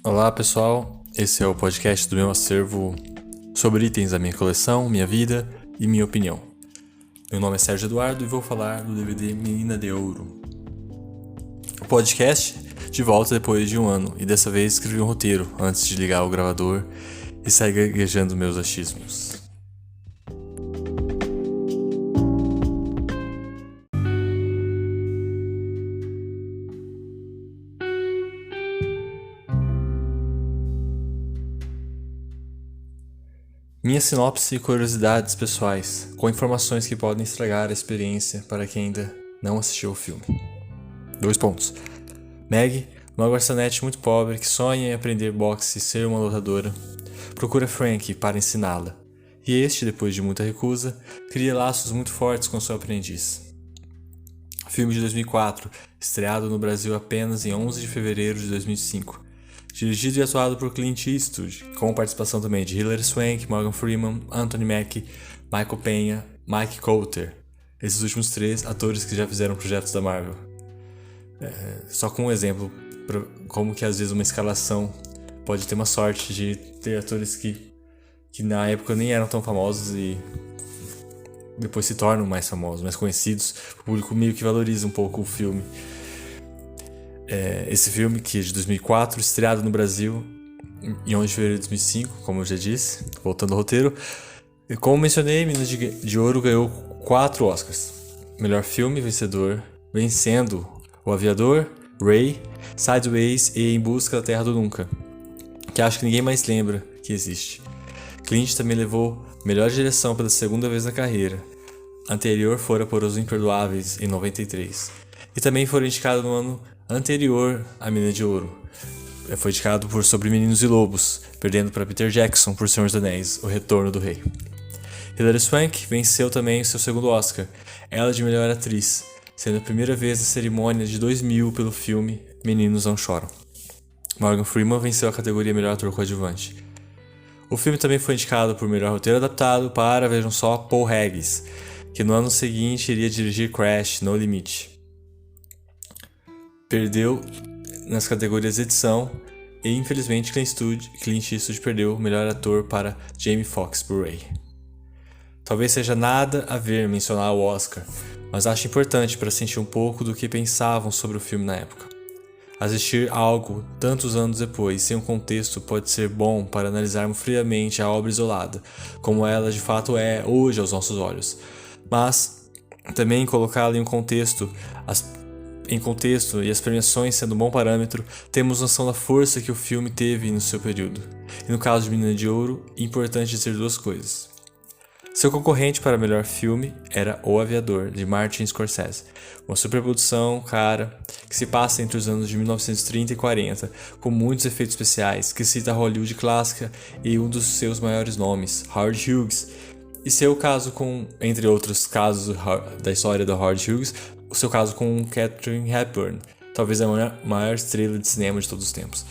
Olá pessoal, esse é o podcast do meu acervo sobre itens da minha coleção, minha vida e minha opinião. Meu nome é Sérgio Eduardo e vou falar do DVD Menina de Ouro. O podcast de volta depois de um ano e dessa vez escrevi um roteiro antes de ligar o gravador e sair gaguejando meus achismos. Minha sinopse e curiosidades pessoais, com informações que podem estragar a experiência para quem ainda não assistiu ao filme. 2 pontos. Meg, uma garçonete muito pobre que sonha em aprender boxe e ser uma lutadora, procura Frank para ensiná-la, e este, depois de muita recusa, cria laços muito fortes com seu aprendiz. Filme de 2004, estreado no Brasil apenas em 11 de fevereiro de 2005. Dirigido e atuado por Clint Eastwood, com participação também de Hilary Swank, Morgan Freeman, Anthony Mackie, Michael Peña, Mike Colter. Esses últimos 3 atores que já fizeram projetos da Marvel. Só com um exemplo, como que às vezes uma escalação pode ter uma sorte de ter atores que na época nem eram tão famosos e depois se tornam mais famosos, mais conhecidos. O público meio que valoriza um pouco o filme. Esse filme, que é de 2004, estreado no Brasil em 11 de fevereiro de 2005, como eu já disse, voltando ao roteiro. E como mencionei, Meninas de Ouro ganhou 4 Oscars. Melhor filme, vencendo O Aviador, Ray, Sideways e Em Busca da Terra do Nunca, que acho que ninguém mais lembra que existe. Clint também levou melhor direção pela segunda vez na carreira. Anterior fora por Os Imperdoáveis, em 93. E também foi indicado no ano anterior a Menina de Ouro. Foi indicado por Sobre Meninos e Lobos, perdendo para Peter Jackson por Senhor dos Anéis, O Retorno do Rei. Hilary Swank venceu também o seu segundo Oscar, ela de melhor atriz, sendo a primeira vez na cerimônia de 2000 pelo filme Meninos Não Choram. Morgan Freeman venceu a categoria Melhor Ator Coadjuvante. O filme também foi indicado por Melhor Roteiro Adaptado para, vejam só, Paul Haggis, que no ano seguinte iria dirigir Crash, No Limite. Perdeu nas categorias edição e infelizmente Clint Eastwood perdeu o melhor ator para Jamie Foxx por Ray. Talvez seja nada a ver mencionar o Oscar, mas acho importante para sentir um pouco do que pensavam sobre o filme na época. Assistir algo tantos anos depois, sem um contexto, pode ser bom para analisarmos friamente a obra isolada, como ela de fato é hoje aos nossos olhos, mas também colocá-la em contexto e as premiações sendo um bom parâmetro, temos noção da força que o filme teve no seu período. E no caso de Menina de Ouro, é importante dizer 2 coisas. Seu concorrente para melhor filme era O Aviador, de Martin Scorsese, uma superprodução que se passa entre os anos de 1930 e 40, com muitos efeitos especiais, que cita a Hollywood clássica e um dos seus maiores nomes, Howard Hughes, e seu caso entre outros casos da história do Howard Hughes, o seu caso com Katharine Hepburn, talvez a maior estrela de cinema de todos os tempos.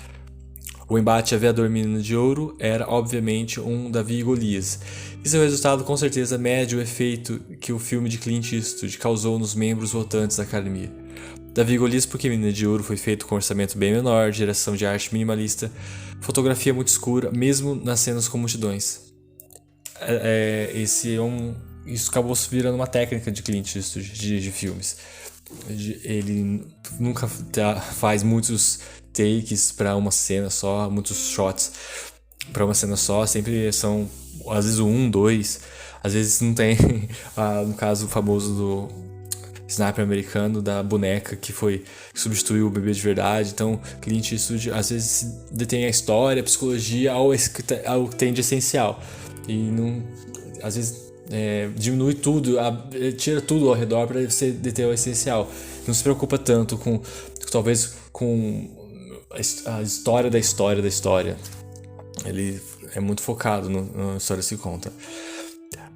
O embate Aviador-Menina de Ouro era, obviamente, um Davi e Golias, e seu resultado com certeza mede o efeito que o filme de Clint Eastwood causou nos membros votantes da academia. Davi e Golias porque Menina de Ouro foi feito com um orçamento bem menor, direção de arte minimalista, fotografia muito escura, mesmo nas cenas com multidões. Isso acabou virando uma técnica de Clint Eastwood de filmes. Ele nunca faz muitos takes para uma cena só, muitos shots para uma cena só, sempre são às vezes 1, 2, às vezes não tem, no caso famoso do Sniper americano, da boneca que substituiu o bebê de verdade. Então Clint Eastwood às vezes detém a história, a psicologia ao que tem de essencial e não, às vezes diminui tudo, tira tudo ao redor para você deter o essencial. Não se preocupa tanto talvez com a história da história da história. Ele é muito focado na história que se conta.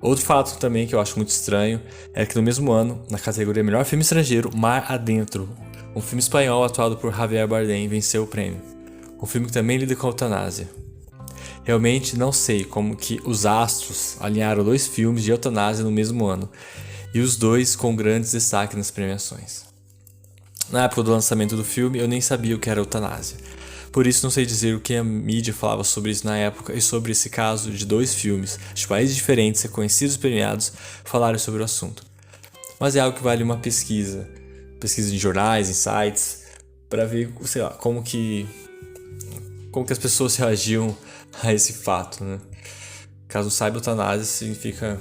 Outro fato também que eu acho muito estranho é que no mesmo ano, na categoria Melhor Filme Estrangeiro, Mar Adentro, um filme espanhol atuado por Javier Bardem, venceu o prêmio. Um filme que também lida com a eutanásia. Realmente não sei como que os astros alinharam 2 filmes de eutanásia no mesmo ano, e os 2 com grandes destaques nas premiações. Na época do lançamento do filme, eu nem sabia o que era eutanásia, Por isso não sei dizer o que a mídia falava sobre isso na época e sobre esse caso de 2 filmes de países diferentes, reconhecidos e premiados, falarem sobre o assunto. Mas é algo que vale uma pesquisa em jornais, em sites, para ver, sei lá, como que as pessoas reagiam a esse fato, né? Caso saiba, eutanásia significa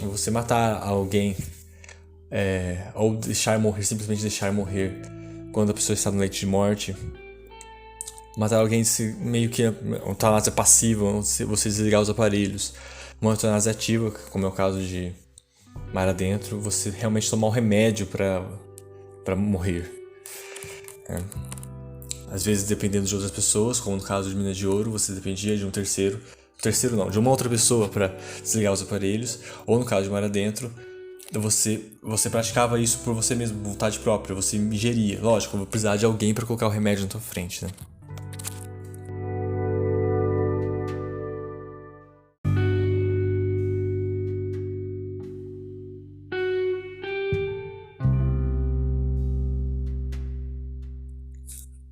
você matar alguém ou deixar morrer, simplesmente deixar morrer quando a pessoa está no leito de morte. Matar alguém meio que uma eutanásia passiva, você desligar os aparelhos. Uma eutanásia ativa, como é o caso de Mar Adentro, você realmente tomar um remédio para morrer. Às vezes, dependendo de outras pessoas, como no caso de Mina de Ouro, você dependia de de uma outra pessoa para desligar os aparelhos, ou no caso de Mar Adentro, você praticava isso por você mesmo, vontade própria, você ingeria. Lógico, eu vou precisar de alguém para colocar o remédio na tua frente, né?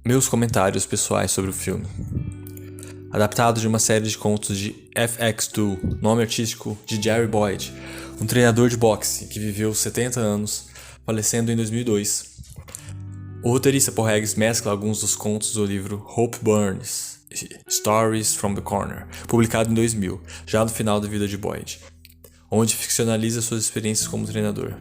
Meus comentários pessoais sobre o filme. Adaptado de uma série de contos de FX2, nome artístico de Jerry Boyd, um treinador de boxe que viveu 70 anos, falecendo em 2002. O roteirista Paul Haggis mescla alguns dos contos do livro Hope Burns, Stories from the Corner, publicado em 2000, já no final da vida de Boyd, onde ficcionaliza suas experiências como treinador.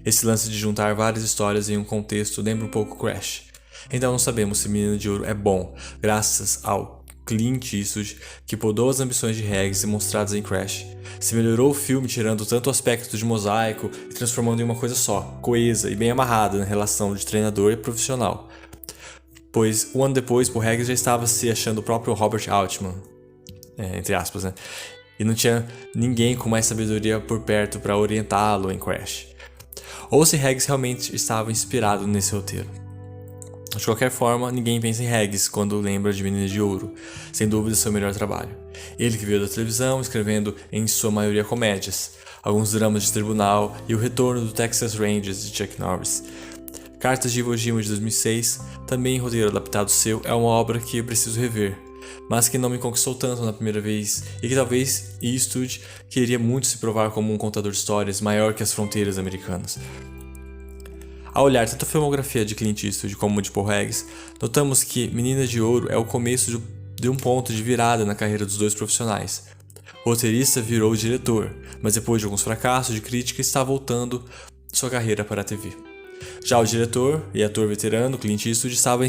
Esse lance de juntar várias histórias em um contexto lembra um pouco Crash. Então não sabemos se Menina de Ouro é bom, graças ao Clint Eastwood, que podou as ambições de Haggis demonstradas em Crash. Se melhorou o filme tirando tanto o aspecto de mosaico e transformando em uma coisa só, coesa e bem amarrada na relação de treinador e profissional. Pois, um ano depois, Paul Haggis já estava se achando o próprio Robert Altman, entre aspas, né? E não tinha ninguém com mais sabedoria por perto para orientá-lo em Crash. Ou se Haggis realmente estava inspirado nesse roteiro. De qualquer forma, ninguém pensa em Haggis quando lembra de Menina de Ouro, sem dúvida seu melhor trabalho. Ele que veio da televisão, escrevendo em sua maioria comédias, alguns dramas de tribunal e o retorno do Texas Rangers de Chuck Norris. Cartas de Iwo Jima de 2006, também roteiro adaptado seu, é uma obra que eu preciso rever, mas que não me conquistou tanto na primeira vez e que talvez Eastwood queria muito se provar como um contador de histórias maior que as fronteiras americanas. Ao olhar tanto a filmografia de Clint Eastwood como de Paul Haggis, notamos que Menina de Ouro é o começo de um ponto de virada na carreira dos dois profissionais. O roteirista virou diretor, mas depois de alguns fracassos de crítica está voltando sua carreira para a TV. Já o diretor e ator veterano Clint Eastwood estava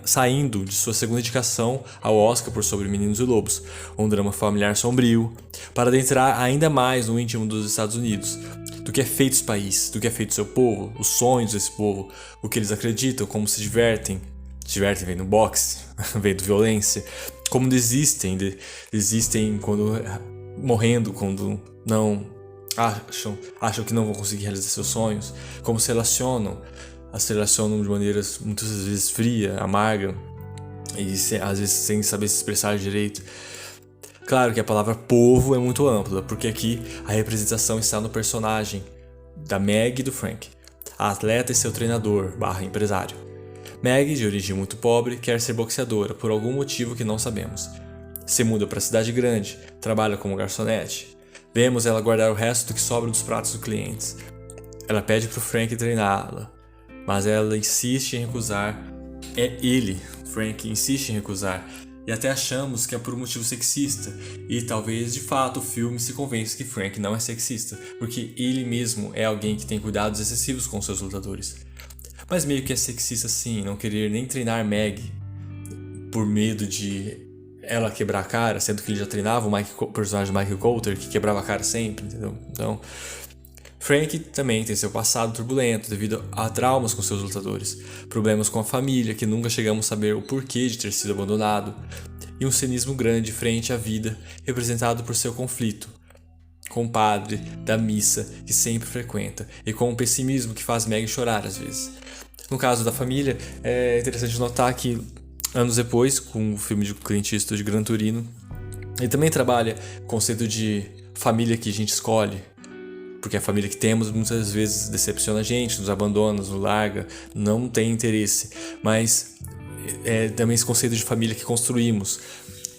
saindo de sua segunda indicação ao Oscar por Sobre Meninos e Lobos, um drama familiar sombrio, para adentrar ainda mais no íntimo dos Estados Unidos, do que é feito esse país, do que é feito seu povo, os sonhos desse povo, o que eles acreditam, como se divertem vendo boxe, vendo violência, como desistem quando morrendo, quando não acham que não vão conseguir realizar seus sonhos, como se relacionam de maneiras muitas vezes fria, amarga e às vezes sem saber se expressar direito. Claro que a palavra povo é muito ampla, porque aqui a representação está no personagem da Meg e do Frank, a atleta e seu treinador / empresário. Meg, de origem muito pobre, quer ser boxeadora por algum motivo que não sabemos. Se muda para a cidade grande, trabalha como garçonete. Vemos ela guardar o resto do que sobra dos pratos dos clientes. Ela pede para o Frank treiná-la, mas ela insiste em recusar. Frank, insiste em recusar. E até achamos que é por um motivo sexista. E talvez, de fato, o filme se convença que Frank não é sexista, porque ele mesmo é alguém que tem cuidados excessivos com seus lutadores. Mas meio que é sexista sim, não querer nem treinar Meg por medo de ela quebrar a cara, sendo que ele já treinava o personagem do Michael Coulter, que quebrava a cara sempre, entendeu? Então, Frank também tem seu passado turbulento devido a traumas com seus lutadores, problemas com a família que nunca chegamos a saber o porquê de ter sido abandonado, e um cinismo grande frente à vida representado por seu conflito com o padre da missa que sempre frequenta e com o pessimismo que faz Meg chorar às vezes. No caso da família, é interessante notar que anos depois, com o filme de Clint Eastwood de Gran Torino, ele também trabalha o conceito de família que a gente escolhe, porque a família que temos muitas vezes decepciona a gente, nos abandona, nos larga, não tem interesse. Mas também esse conceito de família que construímos.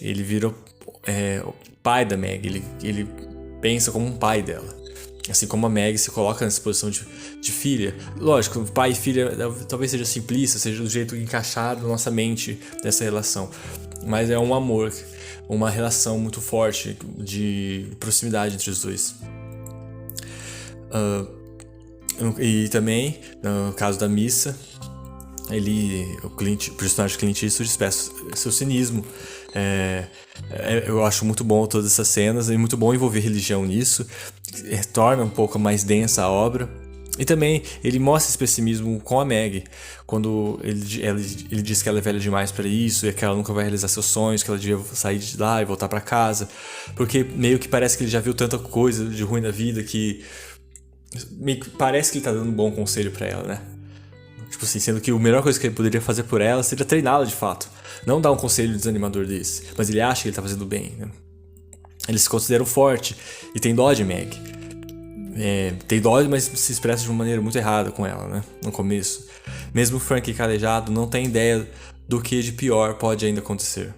Ele vira o pai da Meg, ele pensa como um pai dela. Assim como a Meg se coloca nessa posição de filha. Lógico, pai e filha talvez seja simplista, seja do jeito encaixado na nossa mente dessa relação. Mas é um amor, uma relação muito forte de proximidade entre os dois. E também, no caso da missa, o personagem Clint Eastwood expressa seu cinismo. Eu acho muito bom todas essas cenas, e muito bom envolver religião nisso, torna um pouco mais densa a obra. E também ele mostra esse pessimismo com a Meg, quando ele diz que ela é velha demais para isso e que ela nunca vai realizar seus sonhos, que ela devia sair de lá e voltar para casa, porque meio que parece que ele já viu tanta coisa de ruim na vida que parece que ele tá dando um bom conselho para ela, né? Tipo assim, sendo que a melhor coisa que ele poderia fazer por ela seria treiná-la de fato. Não dar um conselho desanimador desse. Mas ele acha que ele tá fazendo bem, né? Ele se considera forte e tem dó de Meg. Tem dó, mas se expressa de uma maneira muito errada com ela, né? No começo. Mesmo Frank calejado não tem ideia do que de pior pode ainda acontecer.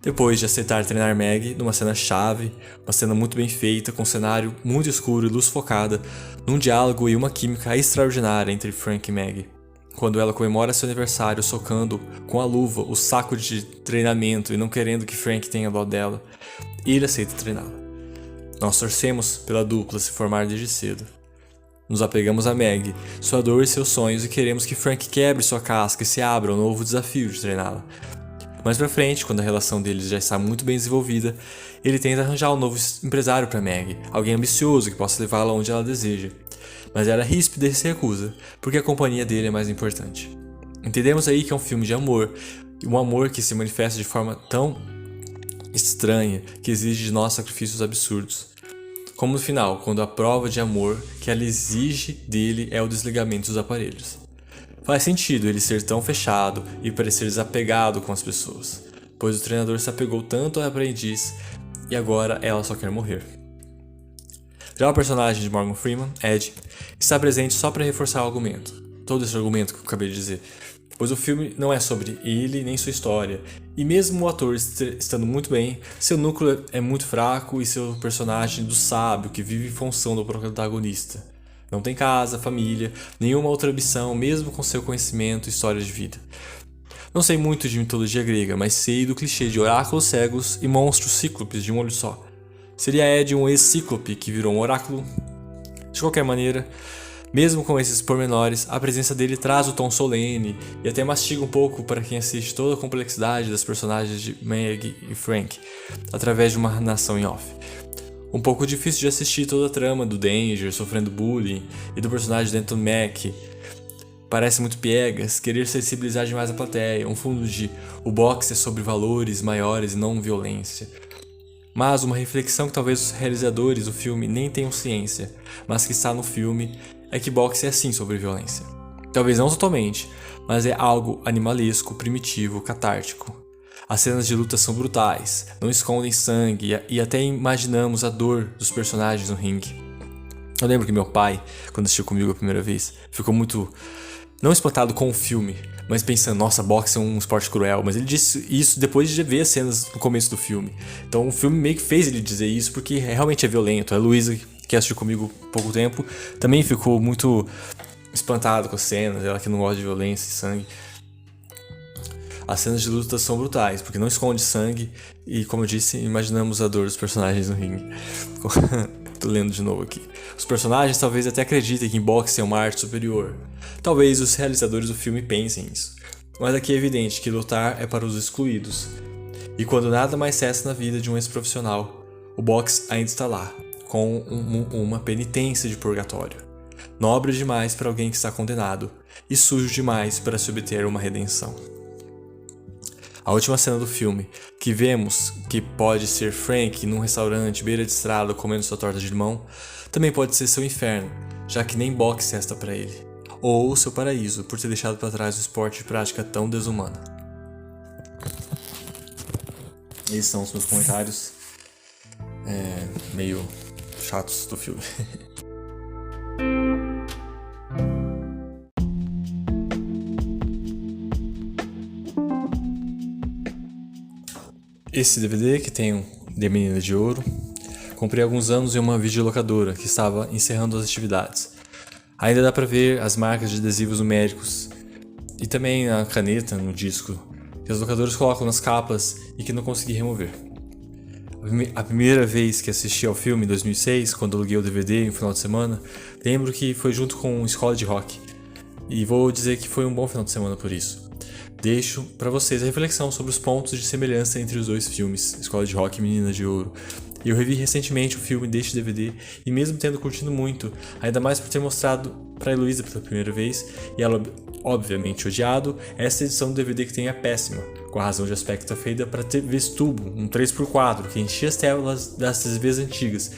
Depois de aceitar treinar Meg numa cena chave, uma cena muito bem feita, com um cenário muito escuro e luz focada, num diálogo e uma química extraordinária entre Frank e Meg. Quando ela comemora seu aniversário socando com a luva o saco de treinamento e não querendo que Frank tenha dó dela, ele aceita treiná-la. Nós torcemos pela dupla se formar desde cedo. Nos apegamos a Meg, sua dor e seus sonhos, e queremos que Frank quebre sua casca e se abra ao novo desafio de treiná-la. Mais pra frente, quando a relação deles já está muito bem desenvolvida, ele tenta arranjar um novo empresário para Meg, alguém ambicioso que possa levá-la onde ela deseja. Mas ela é ríspida e se recusa, porque a companhia dele é mais importante. Entendemos aí que é um filme de amor, um amor que se manifesta de forma tão estranha que exige de nós sacrifícios absurdos. Como no final, quando a prova de amor que ela exige dele é o desligamento dos aparelhos. Faz sentido ele ser tão fechado e parecer desapegado com as pessoas, pois o treinador se apegou tanto ao aprendiz e agora ela só quer morrer. Já o personagem de Morgan Freeman, Ed, está presente só para reforçar o argumento, todo esse argumento que eu acabei de dizer, pois o filme não é sobre ele nem sua história, e mesmo o ator estando muito bem, seu núcleo é muito fraco e seu personagem do sábio que vive em função do protagonista. Não tem casa, família, nenhuma outra ambição, mesmo com seu conhecimento e história de vida. Não sei muito de mitologia grega, mas sei do clichê de oráculos cegos e monstros cíclopes de um olho só. Seria Ed um ex-cíclope que virou um oráculo? De qualquer maneira, mesmo com esses pormenores, a presença dele traz o tom solene e até mastiga um pouco para quem assiste toda a complexidade das personagens de Meg e Frank, através de uma narração em off. Um pouco difícil de assistir toda a trama do Danger sofrendo bullying e do personagem de Anthony Mack. Parece muito piegas, querer sensibilizar demais a plateia, um fundo de o boxe é sobre valores maiores e não violência. Mas uma reflexão que talvez os realizadores do filme nem tenham ciência, mas que está no filme, é que boxe é sim sobre violência. Talvez não totalmente, mas é algo animalesco, primitivo, catártico. As cenas de luta são brutais, não escondem sangue e até imaginamos a dor dos personagens no ringue. Eu lembro que meu pai, quando assistiu comigo a primeira vez, ficou muito, não espantado com o filme, mas pensando, nossa, boxe é um esporte cruel. Mas ele disse isso depois de ver as cenas no começo do filme. Então o filme meio que fez ele dizer isso, porque realmente é violento. A Luísa, que assistiu comigo há pouco tempo, também ficou muito espantada com as cenas, ela que não gosta de violência e sangue. As cenas de luta são brutais, porque não esconde sangue e, como eu disse, imaginamos a dor dos personagens no ringue. Tô lendo de novo aqui. Os personagens talvez até acreditem que boxe é uma arte superior. Talvez os realizadores do filme pensem isso. Mas aqui é evidente que lutar é para os excluídos. E quando nada mais cessa na vida de um ex-profissional, o boxe ainda está lá, com uma penitência de purgatório. Nobre demais para alguém que está condenado, e sujo demais para se obter uma redenção. A última cena do filme, que vemos que pode ser Frank num restaurante beira de estrada comendo sua torta de limão, também pode ser seu inferno, já que nem boxe resta para ele, ou seu paraíso por ter deixado para trás o esporte de prática tão desumana. Esses são os meus comentários meio chatos do filme. Esse DVD, que tem The Menina de Ouro, comprei há alguns anos em uma videolocadora que estava encerrando as atividades. Ainda dá pra ver as marcas de adesivos numéricos e também a caneta no disco que os locadores colocam nas capas e que não consegui remover. A primeira vez que assisti ao filme, em 2006, quando aluguei o DVD em um final de semana, lembro que foi junto com Escola de Rock. E vou dizer que foi um bom final de semana por isso. Deixo para vocês a reflexão sobre os pontos de semelhança entre os dois filmes, Escola de Rock e Menina de Ouro. Eu revi recentemente o filme deste DVD e mesmo tendo curtido muito, ainda mais por ter mostrado para Heloísa pela primeira vez, e ela obviamente odiado, essa edição do DVD que tem é péssima, com a razão de aspecto feita para TVs tubo, um 3x4, que enchia as telas das TVs antigas.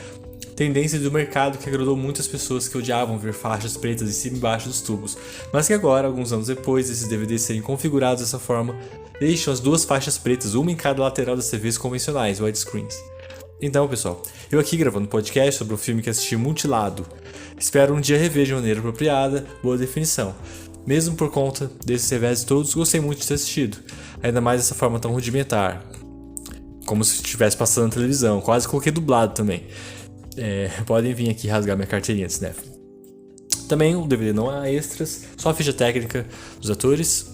Tendência do mercado que agradou muitas pessoas que odiavam ver faixas pretas em cima e embaixo dos tubos, mas que agora, alguns anos depois, esses DVDs serem configurados dessa forma, deixam as duas faixas pretas, uma em cada lateral das TVs convencionais, widescreens. Então, pessoal, eu aqui gravando um podcast sobre um filme que assisti mutilado. Espero um dia rever de maneira apropriada, boa definição. Mesmo por conta desses revés todos, gostei muito de ter assistido, ainda mais dessa forma tão rudimentar, como se estivesse passando na televisão, quase coloquei dublado também. Podem vir aqui rasgar minha carteirinha de cinéfilo. Também o DVD não há extras, só a ficha técnica dos atores,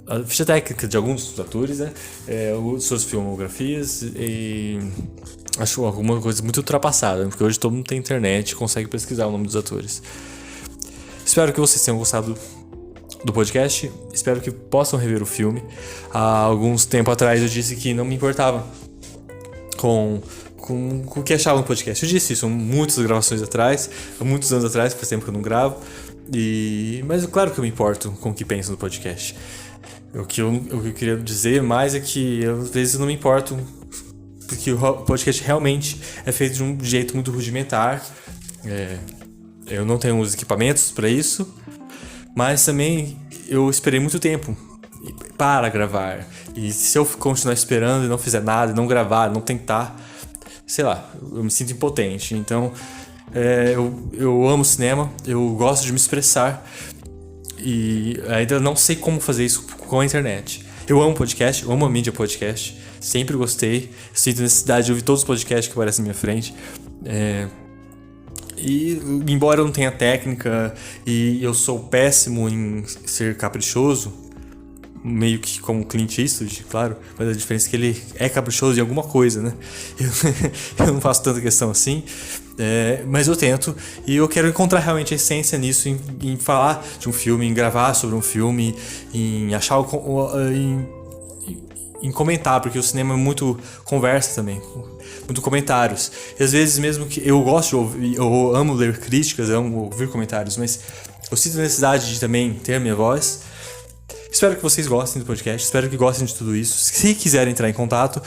a ficha técnica de alguns dos atores, né? Suas filmografias e acho alguma coisa muito ultrapassada, porque hoje todo mundo tem internet e consegue pesquisar o nome dos atores. Espero que vocês tenham gostado do podcast, espero que possam rever o filme. Há alguns tempo atrás eu disse que não me importava com o que achavam do podcast. Eu disse isso muitas gravações atrás, há muitos anos atrás, faz tempo que eu não gravo. Mas claro que eu me importo com o que pensam do podcast. O que eu queria dizer mais é que eu, às vezes não me importo, porque o podcast realmente é feito de um jeito muito rudimentar. Eu não tenho os equipamentos para isso, mas também eu esperei muito tempo para gravar. E se eu continuar esperando e não fizer nada, não gravar, não tentar, sei lá, eu me sinto impotente. Então, eu amo cinema, eu gosto de me expressar e ainda não sei como fazer isso com a internet. Eu amo podcast, eu amo a mídia podcast, sempre gostei, sinto necessidade de ouvir todos os podcasts que aparecem na minha frente. E embora eu não tenha técnica e eu sou péssimo em ser caprichoso, meio que como Clint Eastwood, claro, mas a diferença é que ele é caprichoso em alguma coisa, né? Eu não faço tanta questão assim, mas eu tento e eu quero encontrar realmente a essência nisso, em falar de um filme, em gravar sobre um filme, em achar em comentar, porque o cinema é muito conversa também, muito comentários. E às vezes mesmo que eu gosto de ouvir, eu amo ler críticas, eu amo ouvir comentários, mas eu sinto a necessidade de também ter a minha voz. Espero que vocês gostem do podcast, espero que gostem de tudo isso. Se quiserem entrar em contato,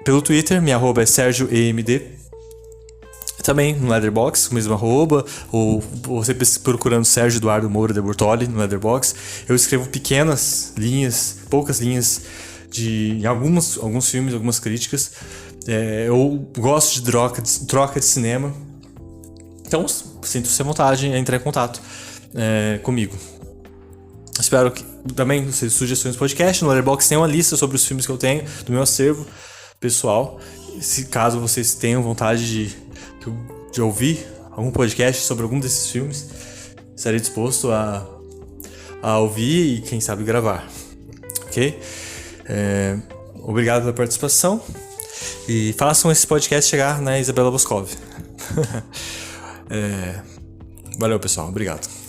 pelo Twitter, minha arroba é SérgioEMD. Também no Letterboxd, com a mesma arroba, ou você procurando Sérgio Eduardo Moura de Bortoli no Letterboxd. Eu escrevo pequenas linhas, poucas linhas em alguns filmes, algumas críticas. Eu gosto de troca de cinema. Então, sinto-se à vontade em entrar em contato comigo. Espero que também vocês sugestões do podcast. No Letterboxd tem uma lista sobre os filmes que eu tenho do meu acervo pessoal. Se caso vocês tenham vontade de ouvir algum podcast sobre algum desses filmes, estarei disposto a ouvir e quem sabe gravar. Ok? Obrigado pela participação e façam esse podcast chegar na Isabela Boscov. Valeu, pessoal. Obrigado.